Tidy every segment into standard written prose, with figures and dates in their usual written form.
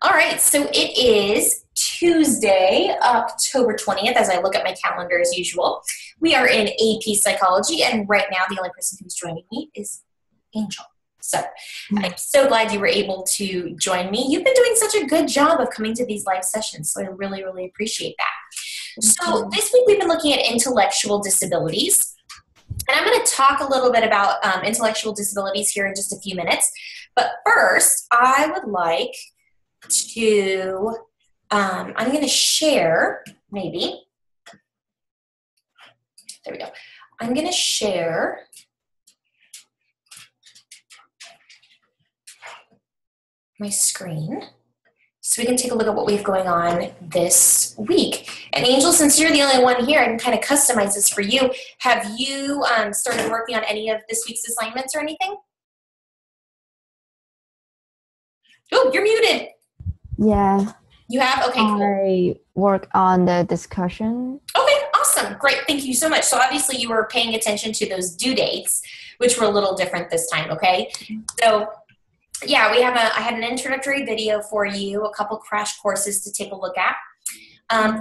All right, so it is Tuesday, October 20th, as I look at my calendar as usual. We are in AP Psychology, and right now the only person who's joining me is Angel. So I'm so glad you were able to join me. You've been doing such a good job of coming to these live sessions, so I really, really appreciate that. So this week we've been looking at intellectual disabilities, and I'm going to talk a little bit about intellectual disabilities here in just a few minutes. But first, I would like to, I'm going to share, maybe, there we go. I'm going to share my screen so we can take a look at what we have going on this week. And Angel, since you're the only one here, I can kind of customize this for you. Have you started working on any of this week's assignments or anything? Oh, you're muted. Yeah. You have? Okay, cool. I work on the discussion. Okay, awesome. Great. Thank you so much. So obviously you were paying attention to those due dates, which were a little different this time, okay? So yeah, I had an introductory video for you, a couple crash courses to take a look at.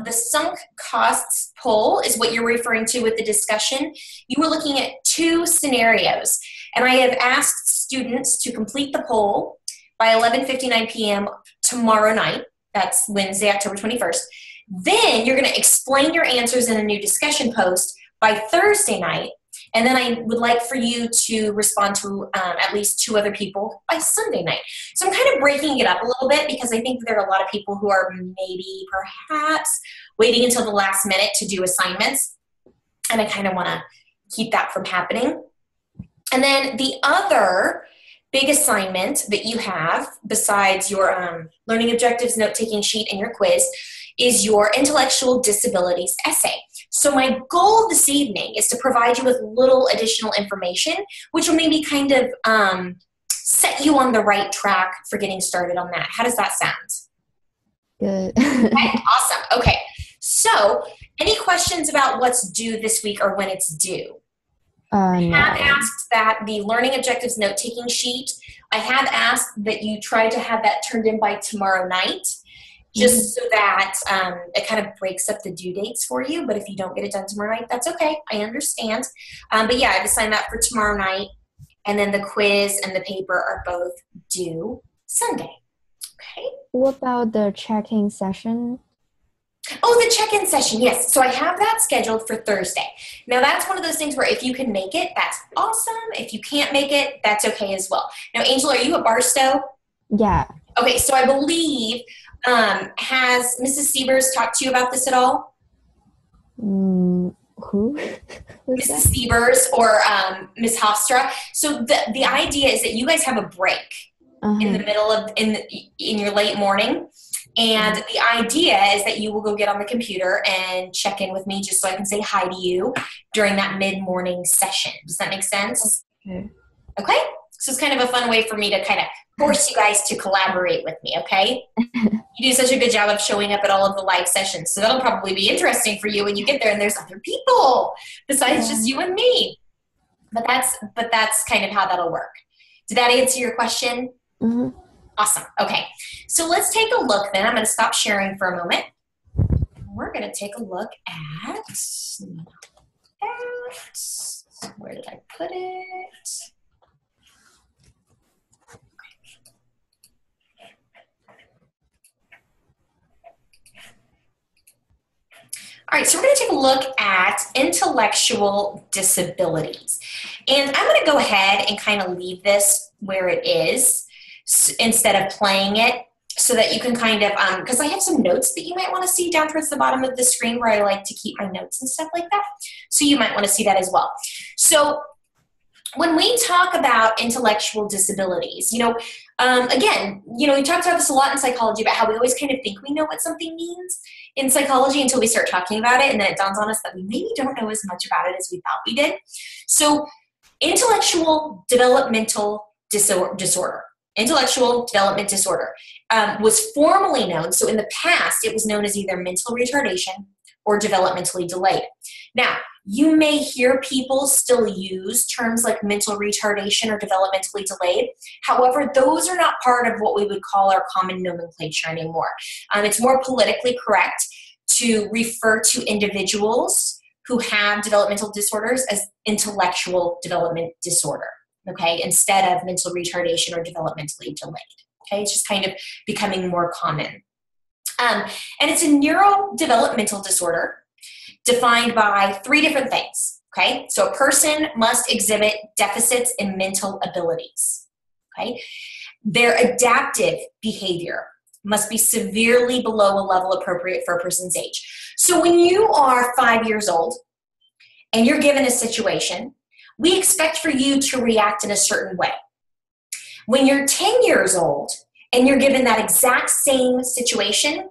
The sunk costs poll is what you're referring to with the discussion. You were looking at two scenarios, and I have asked students to complete the poll by 11:59 p.m. tomorrow night. That's Wednesday, October 21st. Then you're going to explain your answers in a new discussion post by Thursday night. And then I would like for you to respond to at least two other people by Sunday night. So I'm kind of breaking it up a little bit because I think there are a lot of people who are maybe perhaps waiting until the last minute to do assignments. And I kind of want to keep that from happening. And then the other big assignment that you have, besides your learning objectives, note-taking sheet, and your quiz, is your intellectual disabilities essay. So my goal this evening is to provide you with little additional information, which will maybe kind of set you on the right track for getting started on that. How does that sound? Good. Okay, awesome. Okay, so any questions about what's due this week or when it's due? I have asked that the learning objectives note-taking sheet, I have asked that you try to have that turned in by tomorrow night, just so that it kind of breaks up the due dates for you. But if you don't get it done tomorrow night, that's okay. I understand. But yeah, I've assigned that for tomorrow night, and then the quiz and the paper are both due Sunday. Okay. What about the check-in session? Oh, the check-in session, yes. So I have that scheduled for Thursday. Now, that's one of those things where if you can make it, that's awesome. If you can't make it, that's okay as well. Now, Angel, are you at Barstow? Yeah. Okay, so I believe, has Mrs. Sievers talked to you about this at all? Who? Mrs. Sievers or Ms. Hofstra. So the idea is that you guys have a break in the middle of, in your late morning. And the idea is that you will go get on the computer and check in with me just so I can say hi to you during that mid-morning session. Does that make sense? Okay. Okay? So it's kind of a fun way for me to kind of force you guys to collaborate with me, okay? You do such a good job of showing up at all of the live sessions, so that'll probably be interesting for you when you get there and there's other people besides just you and me. But that's kind of how that'll work. Did that answer your question? Mm-hmm. Awesome. Okay. So let's take a look then. I'm going to stop sharing for a moment. We're going to take a look at that. Where did I put it? All right, so we're going to take a look at intellectual disabilities. And I'm going to go ahead and kind of leave this where it is instead of playing it so that you can kind of, because I have some notes that you might want to see down towards the bottom of the screen where I like to keep my notes and stuff like that. So you might want to see that as well. So when we talk about intellectual disabilities, again, we talked about this a lot in psychology about how we always kind of think we know what something means in psychology until we start talking about it, and then it dawns on us that we maybe don't know as much about it as we thought we did. So intellectual developmental disorder. Intellectual development disorder was formally known, so in the past it was known as either mental retardation or developmentally delayed. Now, You may hear people still use terms like mental retardation or developmentally delayed. However, those are not part of what we would call our common nomenclature anymore. It's more politically correct to refer to individuals who have developmental disorders as intellectual development disorder, okay, instead of mental retardation or developmentally delayed. Okay, it's just kind of becoming more common. And it's a neurodevelopmental disorder defined by 3 different things, okay? So a person must exhibit deficits in mental abilities, okay? Their adaptive behavior must be severely below a level appropriate for a person's age. So when you are 5 years old and you're given a situation, we expect for you to react in a certain way. When you're 10 years old and you're given that exact same situation,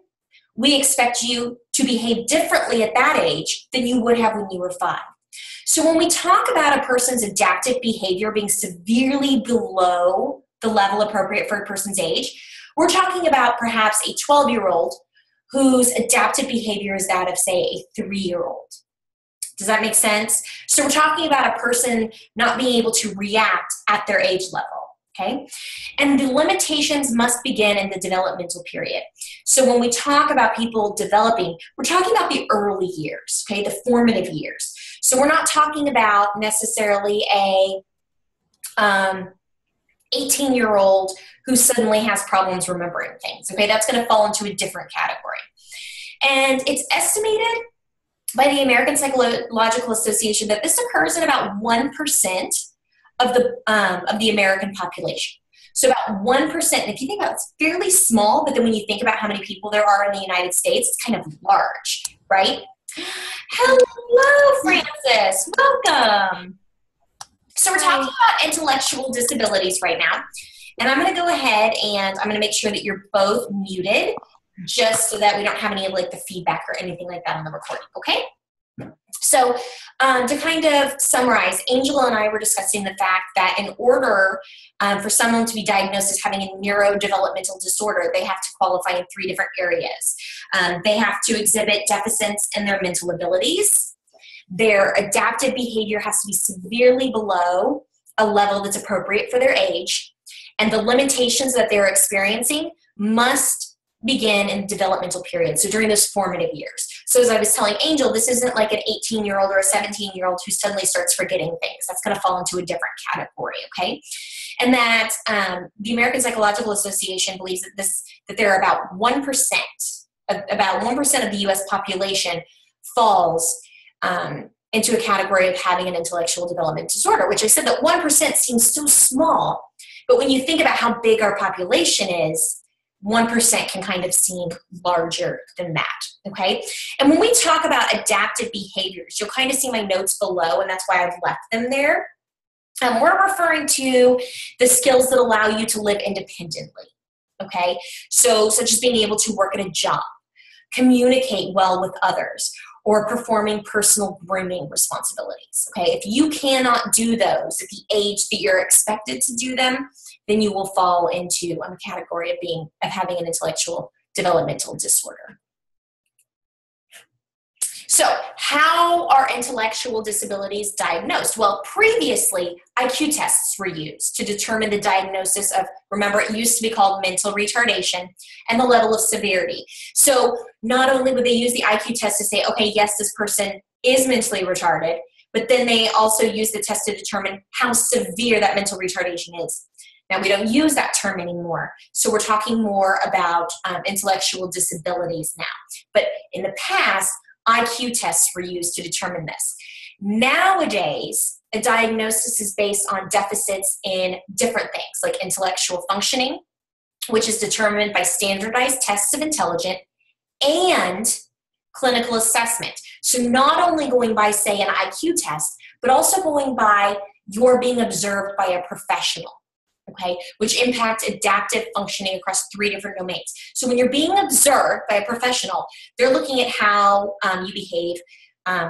we expect you to behave differently at that age than you would have when you were 5. So when we talk about a person's adaptive behavior being severely below the level appropriate for a person's age, we're talking about perhaps a 12-year-old whose adaptive behavior is that of, say, a 3-year-old. Does that make sense? So we're talking about a person not being able to react at their age level, okay? And the limitations must begin in the developmental period. So when we talk about people developing, we're talking about the early years, okay, the formative years. So we're not talking about necessarily a 18-year-old who suddenly has problems remembering things, okay? That's going to fall into a different category. And it's estimated by the American Psychological Association that this occurs in about 1% of the American population. So about 1%, and if you think about it, it's fairly small, but then when you think about how many people there are in the United States, it's kind of large, right? Hello, Francis. Welcome. So we're talking about intellectual disabilities right now. And I'm going to go ahead and I'm going to make sure that you're both muted just so that we don't have any of like the feedback or anything like that on the recording, okay? So to kind of summarize, Angela and I were discussing the fact that in order for someone to be diagnosed as having a neurodevelopmental disorder, they have to qualify in 3 different areas. They have to exhibit deficits in their mental abilities. Their adaptive behavior has to be severely below a level that's appropriate for their age. And the limitations that they're experiencing must begin in developmental period, so during those formative years. So as I was telling Angel, this isn't like an 18-year-old or a 17-year-old who suddenly starts forgetting things. That's going to fall into a different category, okay? And that the American Psychological Association believes that there are about 1%, about 1% of the U.S. population falls into a category of having an intellectual development disorder, which I said that 1% seems so small, but when you think about how big our population is, 1% can kind of seem larger than that, okay? And when we talk about adaptive behaviors, you'll kind of see my notes below, and that's why I've left them there. We're referring to the skills that allow you to live independently, okay? So such as being able to work at a job, communicate well with others, or performing personal grooming responsibilities, okay? If you cannot do those at the age that you're expected to do them, then you will fall into a category of having an intellectual developmental disorder. So how are intellectual disabilities diagnosed? Well, previously, IQ tests were used to determine the diagnosis of, remember, it used to be called mental retardation, and the level of severity. So not only would they use the IQ test to say, okay, yes, this person is mentally retarded, but then they also use the test to determine how severe that mental retardation is. Now, we don't use that term anymore, so we're talking more about intellectual disabilities now. But in the past, IQ tests were used to determine this. Nowadays, a diagnosis is based on deficits in different things, like intellectual functioning, which is determined by standardized tests of intelligence, and clinical assessment. So not only going by, say, an IQ test, but also going by you're being observed by a professional, okay, which impacts adaptive functioning across 3 different domains. So when you're being observed by a professional, they're looking at how you behave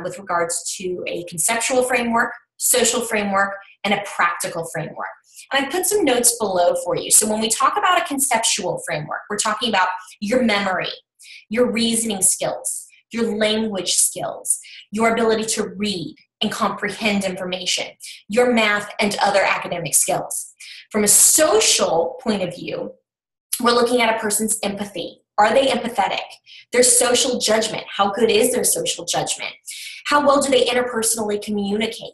with regards to a conceptual framework, social framework, and a practical framework. And I put some notes below for you. So when we talk about a conceptual framework, we're talking about your memory, your reasoning skills, your language skills, your ability to read and comprehend information, your math and other academic skills. From a social point of view, we're looking at a person's empathy. Are they empathetic? Their social judgment. How good is their social judgment? How well do they interpersonally communicate?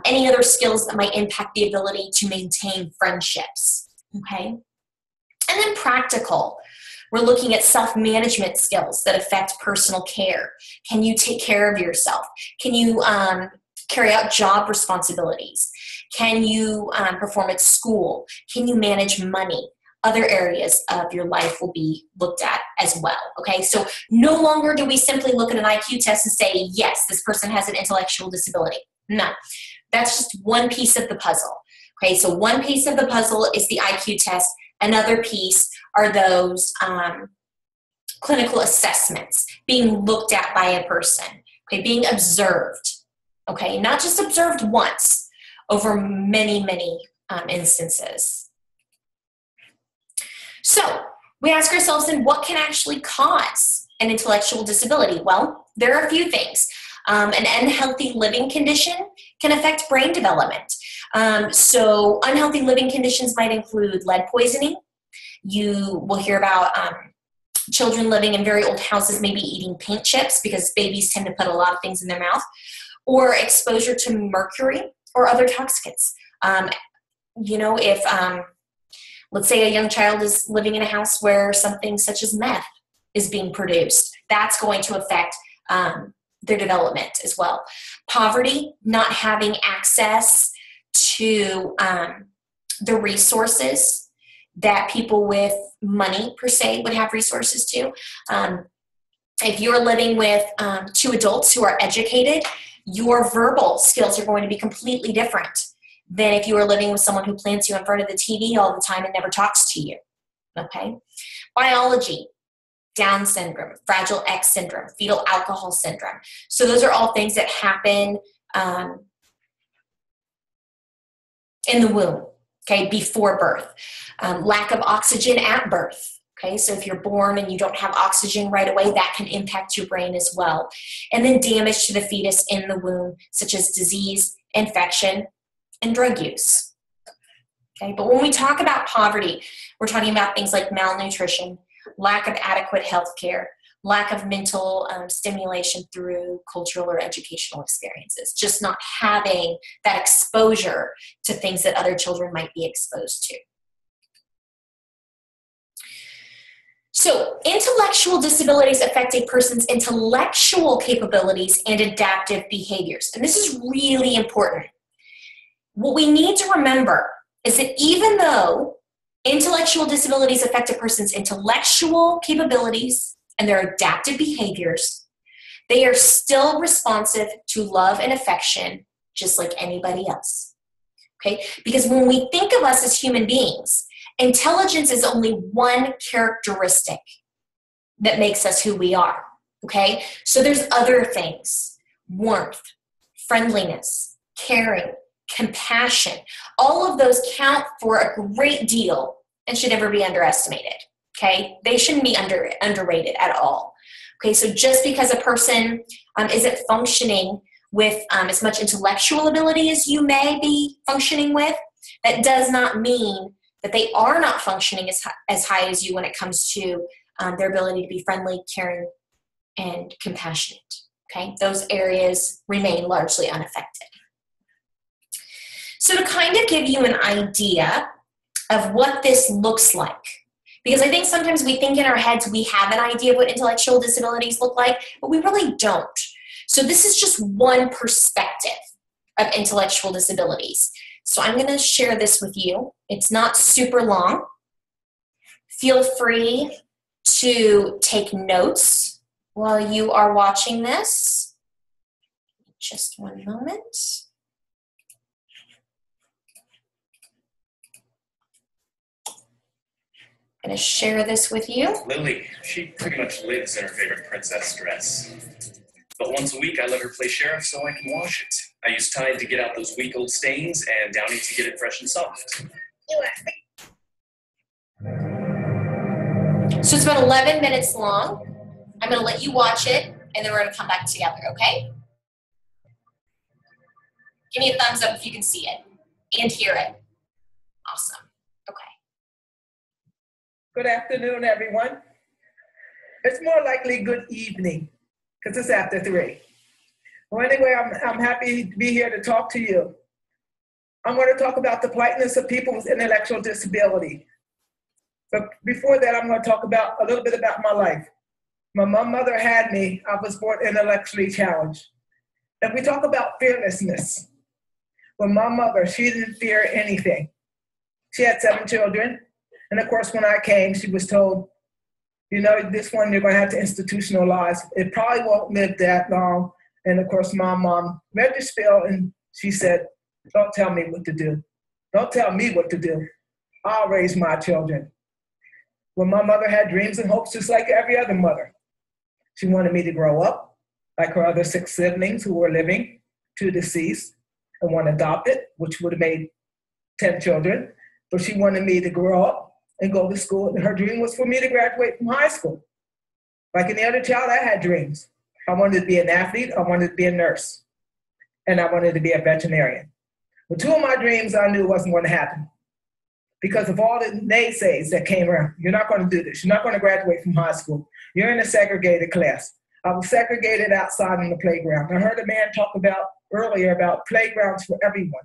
Any other skills that might impact the ability to maintain friendships, okay? And then practical. We're looking at self-management skills that affect personal care. Can you take care of yourself? Can you carry out job responsibilities? Can you perform at school? Can you manage money? Other areas of your life will be looked at as well, okay? So no longer do we simply look at an IQ test and say, yes, this person has an intellectual disability. No, that's just one piece of the puzzle, okay? So one piece of the puzzle is the IQ test. Another piece are those clinical assessments, being looked at by a person, okay? Being observed, okay? Not just observed once, over many, many instances. So we ask ourselves then, what can actually cause an intellectual disability? Well, there are a few things. An unhealthy living condition can affect brain development. So unhealthy living conditions might include lead poisoning. You will hear about children living in very old houses maybe eating paint chips because babies tend to put a lot of things in their mouth, or exposure to mercury or other toxicants. You know, if let's say a young child is living in a house where something such as meth is being produced, that's going to affect their development as well. Poverty, not having access to the resources that people with money, per se, would have resources to. If you're living with two adults who are educated, your verbal skills are going to be completely different than if you are living with someone who plants you in front of the TV all the time and never talks to you, okay? Biology, Down syndrome, Fragile X syndrome, fetal alcohol syndrome. So those are all things that happen in the womb, okay, before birth. Lack of oxygen at birth, okay? So if you're born and you don't have oxygen right away, that can impact your brain as well. And then damage to the fetus in the womb, such as disease, infection, and drug use. Okay, but when we talk about poverty, we're talking about things like malnutrition, lack of adequate health care, lack of mental stimulation through cultural or educational experiences, just not having that exposure to things that other children might be exposed to. So intellectual disabilities affect a person's intellectual capabilities and adaptive behaviors. And this is really important. What we need to remember is that even though intellectual disabilities affect a person's intellectual capabilities and their adaptive behaviors, they are still responsive to love and affection just like anybody else, okay? Because when we think of us as human beings, intelligence is only one characteristic that makes us who we are, okay? So there's other things: warmth, friendliness, caring, compassion. All of those count for a great deal and should never be underestimated, okay? They shouldn't be underrated at all, okay? So just because a person isn't functioning with as much intellectual ability as you may be functioning with, that does not mean that they are not functioning as high as you when it comes to their ability to be friendly, caring, and compassionate, okay? Those areas remain largely unaffected. So to kind of give you an idea of what this looks like, because I think sometimes we think in our heads we have an idea of what intellectual disabilities look like, but we really don't. So this is just one perspective of intellectual disabilities. So I'm going to share this with you. It's not super long. Feel free to take notes while you are watching this. Just one moment. I'm going to share this with you. Lily, she pretty much lives in her favorite princess dress. But once a week, I let her play sheriff so I can wash it. I use Tide to get out those week-old stains and Downy to get it fresh and soft. So it's about 11 minutes long. I'm going to let you watch it. and then we're going to come back together, okay? Give me a thumbs up if you can see it and hear it. Awesome. Okay. Good afternoon, everyone. It's more likely good evening because it's after 3. Well, anyway, I'm happy to be here to talk to you. I'm going to talk about the politeness of people with intellectual disability. But before that, I'm going to talk about a little bit about my life. When my mother had me, I was born intellectually challenged. And we talk about fearlessness. When my mother, she didn't fear anything. She had 7 children. And of course, when I came, she was told, you know, this one you're going to have to institutionalize. It probably won't live that long. And of course, my mom read the spiel and she said, don't tell me what to do. Don't tell me what to do. I'll raise my children. Well, my mother had dreams and hopes just like every other mother. She wanted me to grow up like her other 6 siblings who were living, 2 deceased, and 1 adopted, which would have made 10 children. But she wanted me to grow up and go to school. And her dream was for me to graduate from high school. Like any other child, I had dreams. I wanted to be an athlete. I wanted to be a nurse. And I wanted to be a veterinarian. But 2 of my dreams I knew wasn't going to happen because of all the naysays that came around. You're not going to do this. You're not going to graduate from high school. You're in a segregated class. I was segregated outside on the playground. I heard a man talk about earlier about playgrounds for everyone,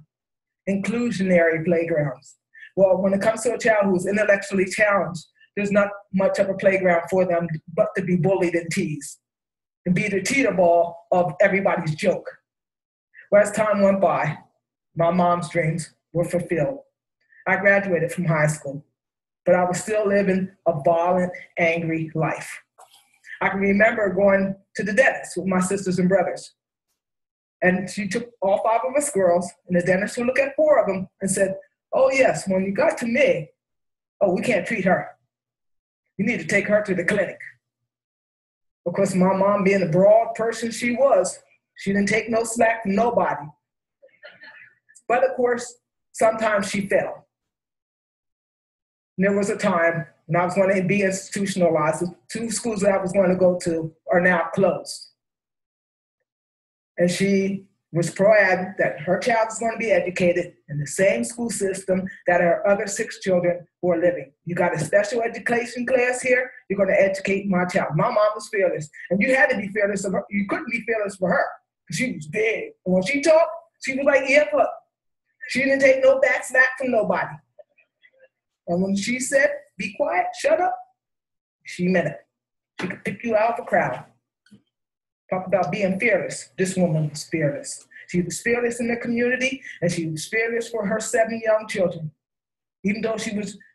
inclusionary playgrounds. Well, when it comes to a child who is intellectually challenged, there's not much of a playground for them but to be bullied and teased and be the teeterball of everybody's joke. Well, as time went by, my mom's dreams were fulfilled. I graduated from high school, but I was still living a violent, angry life. I can remember going to the dentist with my sisters and brothers. And she took all 5 of us girls, and the dentist would look at 4 of them and said, oh yes, when you got to me, oh, we can't treat her. You need to take her to the clinic. Of course, my mom, being the broad person she was, she didn't take no slack from nobody. But of course, sometimes she fell. And there was a time when I was going to be institutionalized. The 2 schools that I was going to go to are now closed. And she was pro-adamant that her child is going to be educated in the same school system that her other 6 children were living. You got a special education class here, you're going to educate my child. My mom was fearless, and you had to be fearless of her. You couldn't be fearless for her, because she was big. And when she talked, she was like earplugged. She didn't take no back snap from nobody. And when she said, be quiet, shut up, she meant it. She could pick you out of a crowd. Talk about being fearless. This woman was fearless. She was fearless in the community, and she was fearless for her 7 young children. Even though she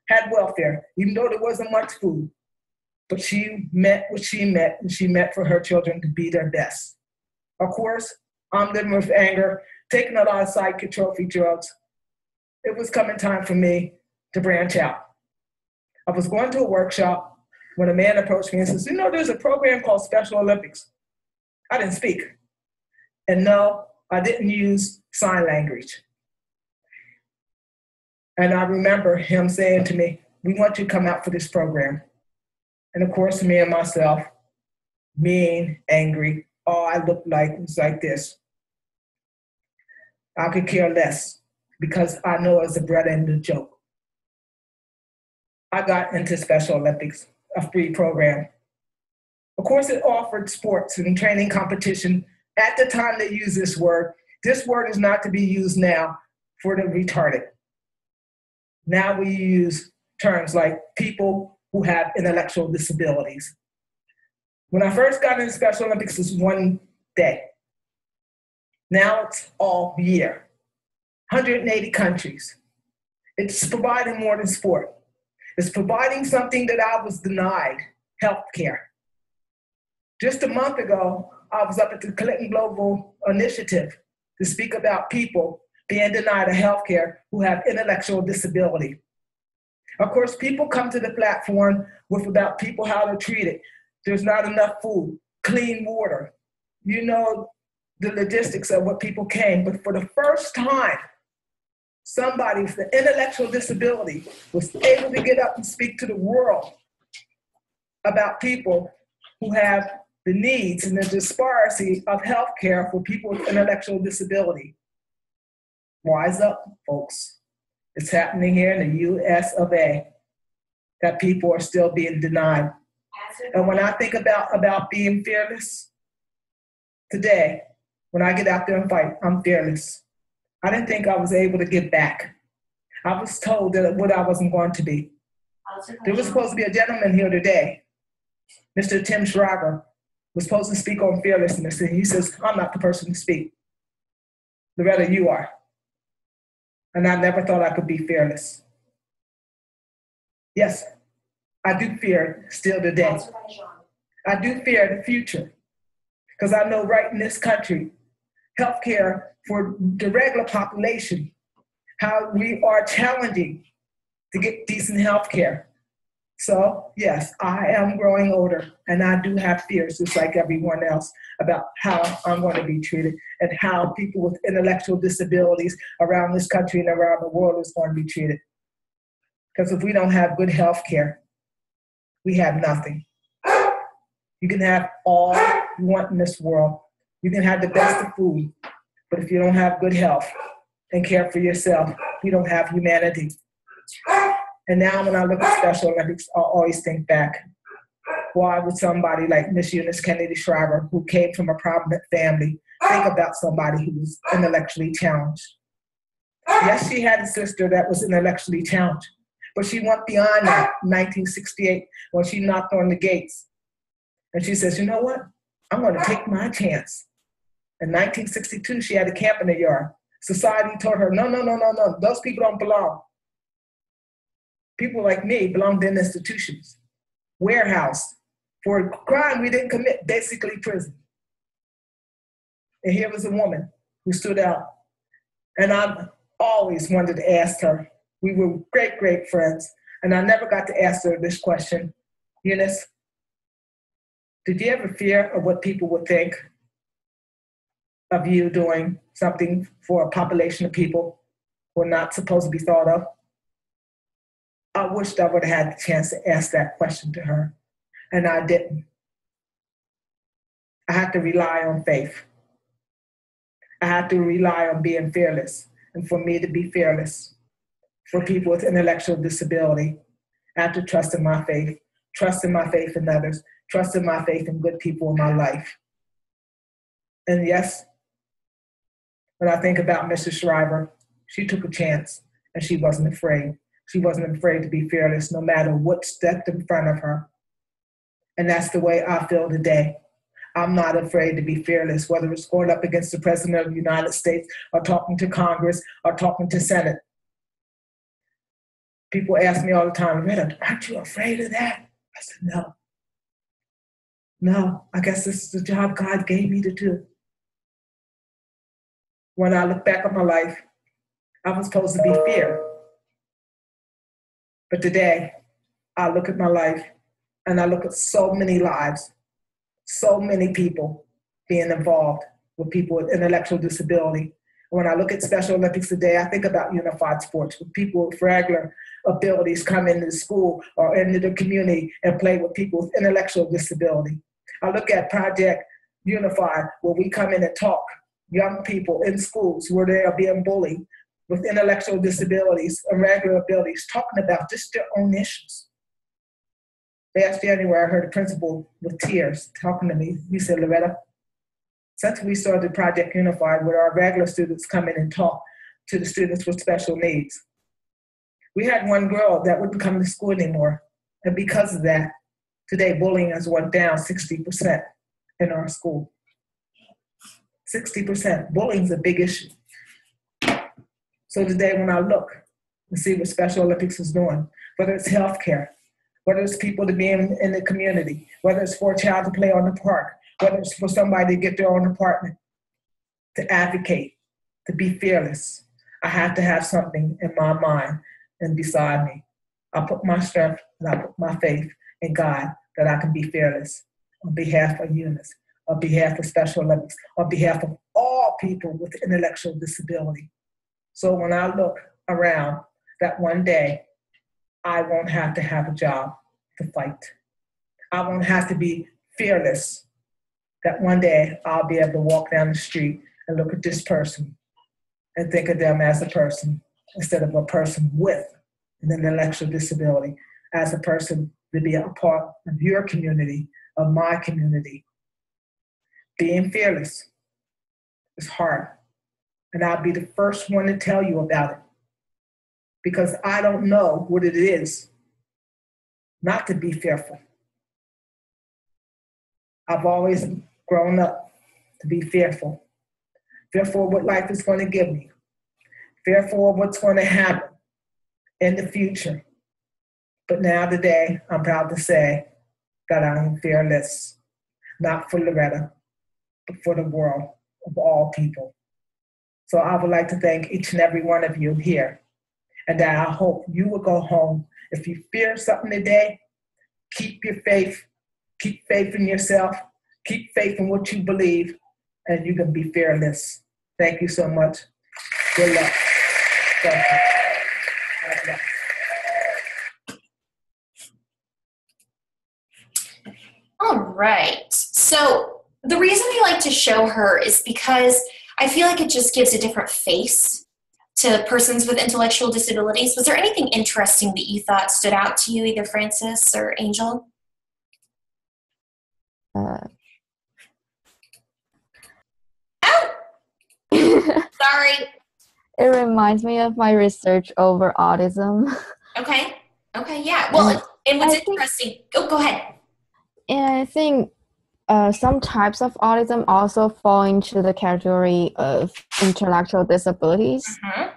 had welfare, even though there wasn't much food. But she meant what she meant, and she meant for her children to be their best. Of course, I'm living with anger, taking a lot of psychic trophy drugs. It was coming time for me to branch out. I was going to a workshop when a man approached me and says, you know, there's a program called Special Olympics. I didn't speak. And no, I didn't use sign language. And I remember him saying to me, we want you to come out for this program. And of course, me and myself, mean, angry, all I looked like was like this. I could care less because I know it's a bread and a joke. I got into Special Olympics, a free program. Of course, it offered sports and training competition. At the time they used this word is not to be used now for the retarded. Now we use terms like people who have intellectual disabilities. When I first got into Special Olympics, it was 1 day. Now it's all year. 180 countries. It's providing more than sport. It's providing something that I was denied, healthcare. Just a month ago, I was up at the Clinton Global Initiative to speak about people being denied healthcare who have intellectual disability. Of course, people come to the platform with about people how they're treated. There's not enough food, clean water. You know the logistics of what people came, but for the first time, somebody with an intellectual disability was able to get up and speak to the world about people who have the needs and the disparity of healthcare for people with intellectual disability. Wise up, folks. It's happening here in the US of A, that people are still being denied. And when I think about being fearless, today, when I get out there and fight, I'm fearless. I didn't think I was able to get back. I was told that what I wasn't going to be. There was supposed to be a gentleman here today, Mr. Tim Shriver, was supposed to speak on fearlessness, and he says, I'm not the person to speak. Loretta, you are. And I never thought I could be fearless. Yes, I do fear still today. I do fear the future, because I know right in this country, healthcare for the regular population, how we are challenging to get decent healthcare. So yes, I am growing older, and I do have fears just like everyone else about how I'm going to be treated and how people with intellectual disabilities around this country and around the world is going to be treated. Because if we don't have good healthcare, we have nothing. You can have all you want in this world. You can have the best of food, but if you don't have good health and care for yourself, you don't have humanity. And now when I look at Special Olympics, I always think back, why would somebody like Miss Eunice Kennedy Shriver, who came from a prominent family, think about somebody who was intellectually challenged? Yes, she had a sister that was intellectually challenged, but she went beyond that in 1968 when she knocked on the gates. And she says, you know what? I'm going to take my chance. In 1962, she had a camp in the yard. Society told her, no, those people don't belong. People like me belonged in institutions, warehouse, for a crime we didn't commit, basically prison. And here was a woman who stood out. And I always wanted to ask her. We were great, great friends. And I never got to ask her this question. Eunice, did you ever fear of what people would think of you doing something for a population of people who are not supposed to be thought of? I wished I would have had the chance to ask that question to her, and I didn't. I had to rely on faith. I had to rely on being fearless. And for me to be fearless, for people with intellectual disability, I had to trust in my faith in others, trust in my faith in good people in my life. And yes, when I think about Mrs. Shriver, she took a chance and she wasn't afraid. She wasn't afraid to be fearless no matter what stepped in front of her. And that's the way I feel today. I'm not afraid to be fearless, whether it's going up against the President of the United States or talking to Congress or talking to Senate. People ask me all the time, Rita, aren't you afraid of that? I said, no. No, I guess this is the job God gave me to do. When I look back on my life, I was supposed to be feared. But today, I look at my life and I look at so many lives, so many people being involved with people with intellectual disability. When I look at Special Olympics today, I think about unified sports, with people with regular abilities come into the school or into the community and play with people with intellectual disability. I look at Project Unified, where we come in and talk, young people in schools where they are being bullied with intellectual disabilities and regular abilities, talking about just their own issues. Last January, I heard a principal with tears talking to me. He said, Loretta, since we started Project Unified, where our regular students come in and talk to the students with special needs, we had one girl that wouldn't come to school anymore. And because of that, today bullying has went down 60% in our school. 60%. Bullying is a big issue. So today when I look and see what Special Olympics is doing, whether it's healthcare, whether it's people to be in the community, whether it's for a child to play on the park, whether it's for somebody to get their own apartment, to advocate, to be fearless, I have to have something in my mind and beside me. I put my strength and I put my faith in God that I can be fearless on behalf of Eunice, on behalf of Special Olympics, on behalf of all people with intellectual disability. So when I look around, that one day, I won't have to have a job to fight. I won't have to be fearless that one day I'll be able to walk down the street and look at this person and think of them as a person instead of a person with an intellectual disability, as a person to be a part of your community, of my community. Being fearless is hard, and I'll be the first one to tell you about it because I don't know what it is not to be fearful. I've always grown up to be fearful. Fearful of what life is going to give me. Fearful of what's going to happen in the future. But now today, I'm proud to say that I am fearless, not for Loretta, but for the world of all people. So I would like to thank each and every one of you here, and that I hope you will go home. If you fear something today, keep your faith, keep faith in yourself, keep faith in what you believe, and you can be fearless. Thank you so much. Good luck. Thank you. God bless. All right. So the reason I like to show her is because I feel like it just gives a different face to persons with intellectual disabilities. Was there anything interesting that you thought stood out to you, either Francis or Angel? Sorry. It reminds me of my research over autism. Okay. Okay, yeah. Well, and what's interesting, go ahead. And I think some types of autism also fall into the category of intellectual disabilities. Mm-hmm.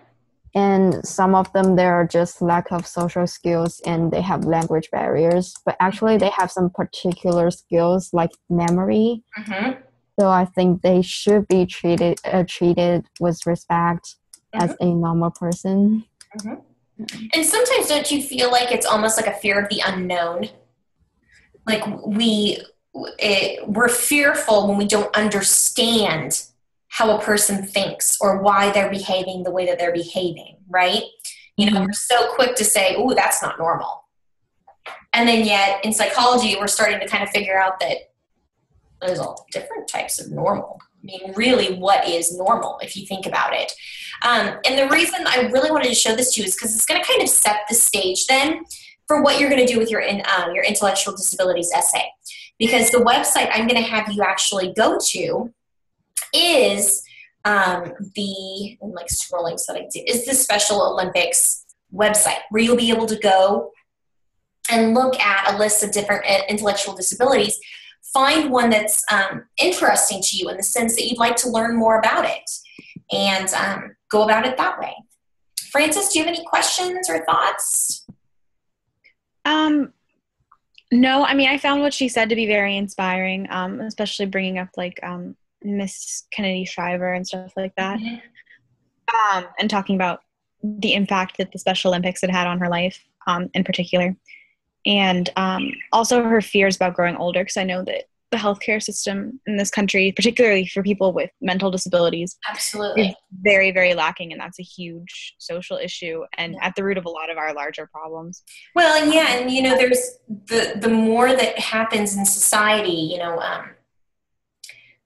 And some of them, there are just lack of social skills and they have language barriers. But actually, they have some particular skills like memory. Mm-hmm. So I think they should be treated with respect as a normal person. Mm-hmm. And sometimes don't you feel like it's almost like a fear of the unknown? Like we're fearful when we don't understand how a person thinks or why they're behaving the way that they're behaving, right? You know, we're so quick to say, "Ooh, that's not normal." And then yet in psychology, we're starting to kind of figure out that there's all different types of normal. I mean, really, what is normal if you think about it? And the reason I really wanted to show this to you is because it's going to kind of set the stage then for what you're going to do with your intellectual disabilities essay. Because the website I'm going to have you actually go to is I'm like scrolling so that I did, is the Special Olympics website where you'll be able to go and look at a list of different intellectual disabilities. Find one that's interesting to you in the sense that you'd like to learn more about it and go about it that way. Francis, do you have any questions or thoughts? No, I mean, I found what she said to be very inspiring, especially bringing up like Miss Kennedy Shriver and stuff like that, and talking about the impact that the Special Olympics had on her life in particular. And also her fears about growing older, because I know that the healthcare system in this country, particularly for people with mental disabilities, absolutely is very, very lacking, and that's a huge social issue and at the root of a lot of our larger problems. Well, and yeah, and you know, there's the more that happens in society, you know,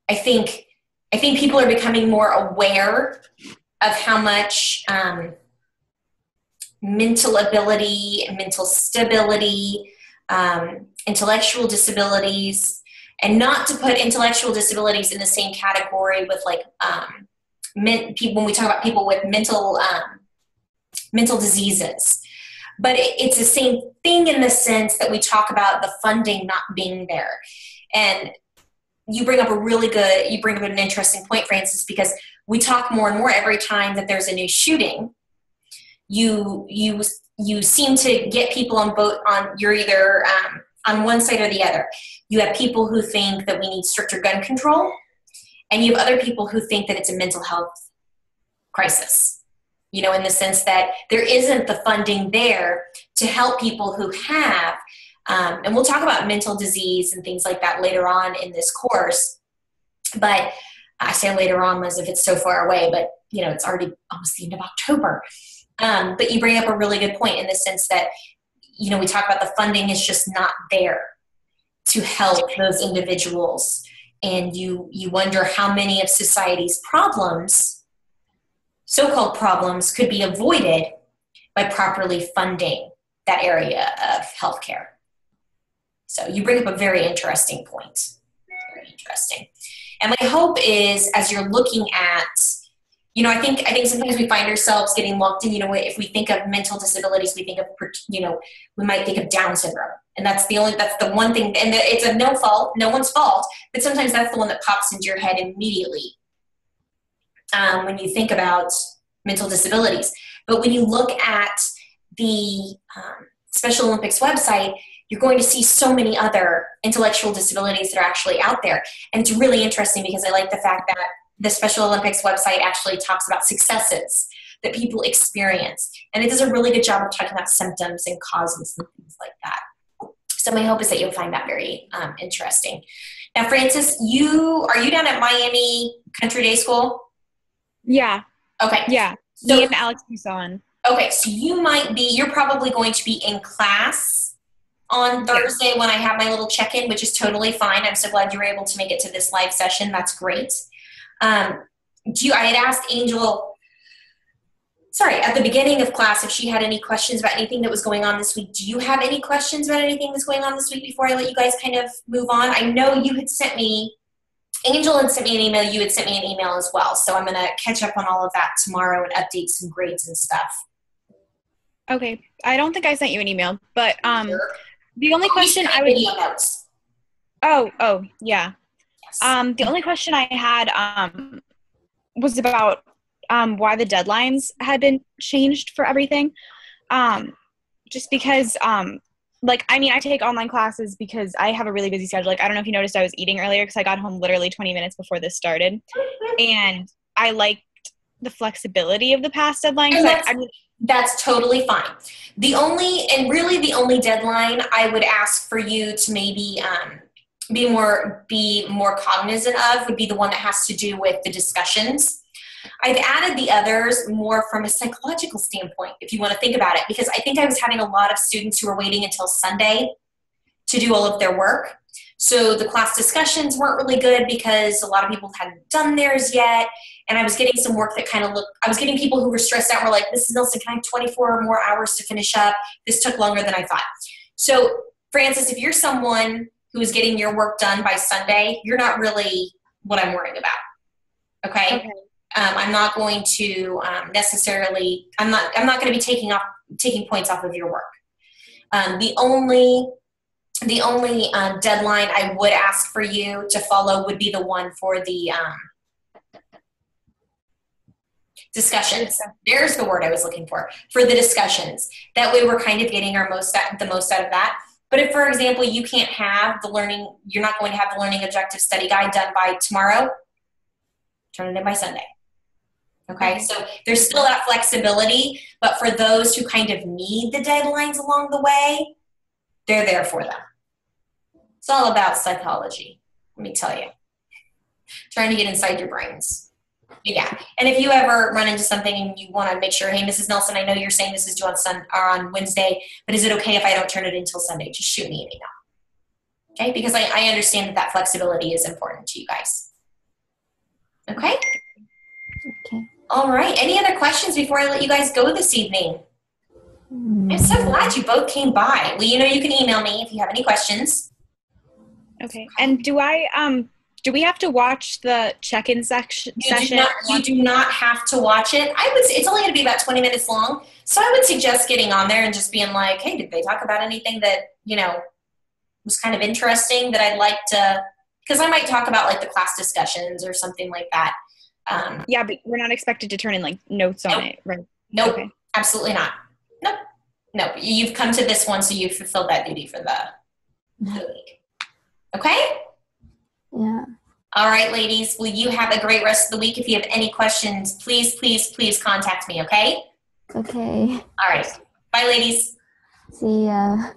I think people are becoming more aware of how much mental ability, mental stability, intellectual disabilities, and not to put intellectual disabilities in the same category with like people when we talk about people with mental diseases. But it's the same thing in the sense that we talk about the funding not being there. And you bring up an interesting point, Francis, because we talk more and more every time that there's a new shooting. You seem to get people you're either on one side or the other. You have people who think that we need stricter gun control, and you have other people who think that it's a mental health crisis, you know, in the sense that there isn't the funding there to help people who have, and we'll talk about mental disease and things like that later on in this course, but I say later on as if it's so far away, but, you know, it's already almost the end of October. But you bring up a really good point in the sense that, you know, we talk about the funding is just not there to help those individuals. and you wonder how many of society's problems, so-called problems, could be avoided by properly funding that area of healthcare. So you bring up a very interesting point. Very interesting. And my hope is, as you're looking at, I think sometimes we find ourselves getting locked in, if we think of mental disabilities, we think of, we might think of Down syndrome. And that's the one thing, and it's no one's fault, but sometimes that's the one that pops into your head immediately when you think about mental disabilities. But when you look at the Special Olympics website, you're going to see so many other intellectual disabilities that are actually out there. And it's really interesting because I like the fact that the Special Olympics website actually talks about successes that people experience. And it does a really good job of talking about symptoms and causes and things like that. So my hope is that you'll find that very interesting. Now, Frances, are you down at Miami Country Day School? Yeah. Okay. Yeah. So, me and Alex Buson. Okay, so you're probably going to be in class on Thursday when I have my little check-in, which is totally fine. I'm so glad you were able to make it to this live session. That's great. I had asked Angel, at the beginning of class, if she had any questions about anything that was going on this week. Do you have any questions about anything that's going on this week before I let you guys kind of move on? I know you had sent me, Angel had sent me an email, you had sent me an email as well. So I'm going to catch up on all of that tomorrow and update some grades and stuff. Okay. I don't think I sent you an email, but Sure. The only question I would... Video notes. Oh, yeah. Yes. The only question I had was about why the deadlines had been changed for everything. Just because, I take online classes because I have a really busy schedule. I don't know if you noticed I was eating earlier because I got home literally 20 minutes before this started. And I liked the flexibility of the past deadline. That's totally fine. The only deadline I would ask for you to maybe be more cognizant of would be the one that has to do with the discussions. I've added the others more from a psychological standpoint, if you want to think about it, because I think I was having a lot of students who were waiting until Sunday to do all of their work. So the class discussions weren't really good because a lot of people hadn't done theirs yet. And I was getting some work that I was getting people who were stressed out, were like, Mrs. Nelson, can I have 24 more hours to finish up? This took longer than I thought. So Frances, if you're someone who is getting your work done by Sunday, you're not really what I'm worrying about. Okay? I'm not going to necessarily, I'm not going to be taking points off of your work. The only deadline I would ask for you to follow would be the one for the discussions. There's the word I was looking for the discussions. That way we're kind of getting the most out of that. But if, for example, you can't have you're not going to have the learning objective study guide done by tomorrow, turn it in by Sunday. Okay, so there's still that flexibility, but for those who kind of need the deadlines along the way, they're there for them. It's all about psychology, let me tell you. Trying to get inside your brains. Yeah, and if you ever run into something and you want to make sure, hey, Mrs. Nelson, I know you're saying this is due on Wednesday, but is it okay if I don't turn it until Sunday? Just shoot me an email. Okay, because I understand that flexibility is important to you guys. Okay? Okay. All right, any other questions before I let you guys go this evening? I'm so glad you both came by. Well, you can email me if you have any questions. Okay, and do we have to watch the check-in session? You do not have to watch it. I would say it's only going to be about 20 minutes long. So I would suggest getting on there and just being like, hey, did they talk about anything that, was kind of interesting that I'd like to, because I might talk about the class discussions or something like that. Yeah, but we're not expected to turn in notes on it, right? Nope, okay. Absolutely not. Nope. You've come to this one, so you've fulfilled that duty for the week. Okay? Yeah. All right, ladies. Well, you have a great rest of the week. If you have any questions, please, please, please contact me, okay? Okay. All right. Bye, ladies. See ya.